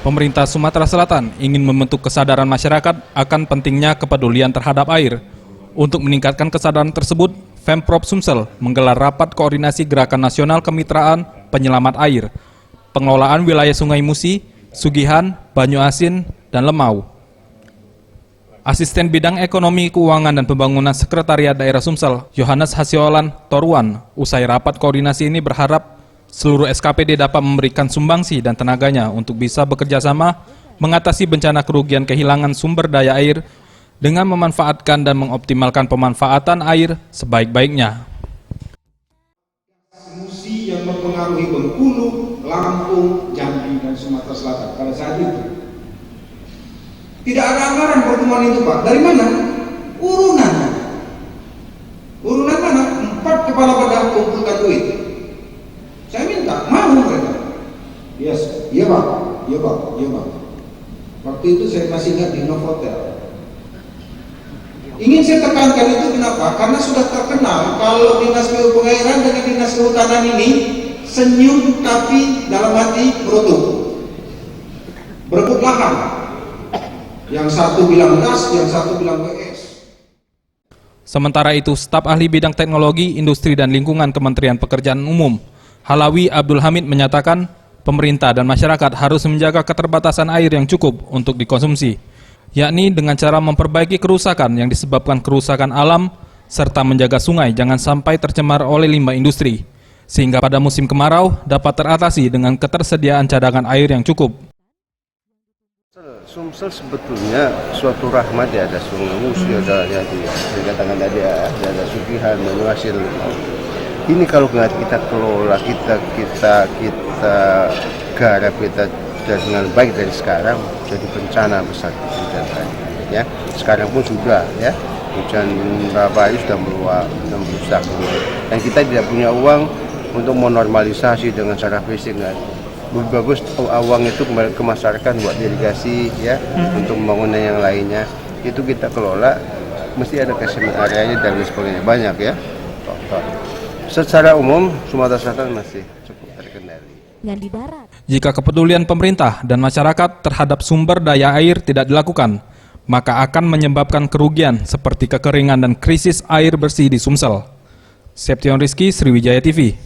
Pemerintah Sumatera Selatan ingin membentuk kesadaran masyarakat akan pentingnya kepedulian terhadap air. Untuk meningkatkan kesadaran tersebut, Pemprov Sumsel menggelar rapat koordinasi Gerakan Nasional Kemitraan Penyelamat Air, pengelolaan wilayah Sungai Musi, Sugihan, Banyu Asin, dan Lemau. Asisten Bidang Ekonomi, Keuangan, dan Pembangunan Sekretariat Daerah Sumsel, Yohanes Hasiolan Toruan, usai rapat koordinasi ini berharap seluruh SKPD dapat memberikan sumbangsi dan tenaganya untuk bisa bekerja sama mengatasi bencana kerugian kehilangan sumber daya air dengan memanfaatkan dan mengoptimalkan pemanfaatan air sebaik-baiknya. Musi yang mempengaruhi Bengkulu, Lampung, Jambi, dan Sumatera Selatan pada saat itu. Tidak ada anggaran pertemuan itu, Pak. Dari mana? Urunan. Urunan mana? 4 kepala badan kumpulkan duit. Saya minta, mau mereka. Yes, iya Pak, iya Pak, iya Pak. Waktu itu saya masih ingat di Novotel. Ingin saya tekankan itu kenapa? Karena sudah terkenal kalau Dinas PU Pengairan dengan Dinas Kehutanan ini senyum tapi dalam hati berutuh. Berebut lahan. Yang satu bilang gas, yang satu bilang WS. Sementara itu, staf ahli bidang teknologi, industri, dan lingkungan Kementerian Pekerjaan Umum, Halawi Abdul Hamid menyatakan pemerintah dan masyarakat harus menjaga keterbatasan air yang cukup untuk dikonsumsi, yakni dengan cara memperbaiki kerusakan yang disebabkan kerusakan alam serta menjaga sungai jangan sampai tercemar oleh limbah industri, sehingga pada musim kemarau dapat teratasi dengan ketersediaan cadangan air yang cukup. Sumsel sebetulnya suatu rahmat ya, ada Sungai Musi, ada dikatakan ada Sugihan, Banyu Asin. Ini kalau nggak kita kelola, kita garap kita dengan baik dari sekarang, jadi bencana besar hujan tadi. Ya, sekarang pun sudah ya hujan berapa hari sudah meluap, sudah merusak. Dan kita tidak punya uang untuk menormalisasi dengan cara fisik kan. Lebih bagus uang itu kembali ke masyarakat buat irigasi ya, untuk pembangunan yang lainnya. Itu kita kelola, mesti ada kesempatan areanya dan sebagainya, banyak ya. Secara umum Sumatera Selatan masih cukup terkendali. Jika kepedulian pemerintah dan masyarakat terhadap sumber daya air tidak dilakukan, maka akan menyebabkan kerugian seperti kekeringan dan krisis air bersih di Sumsel. Seption Rizky, Sriwijaya TV.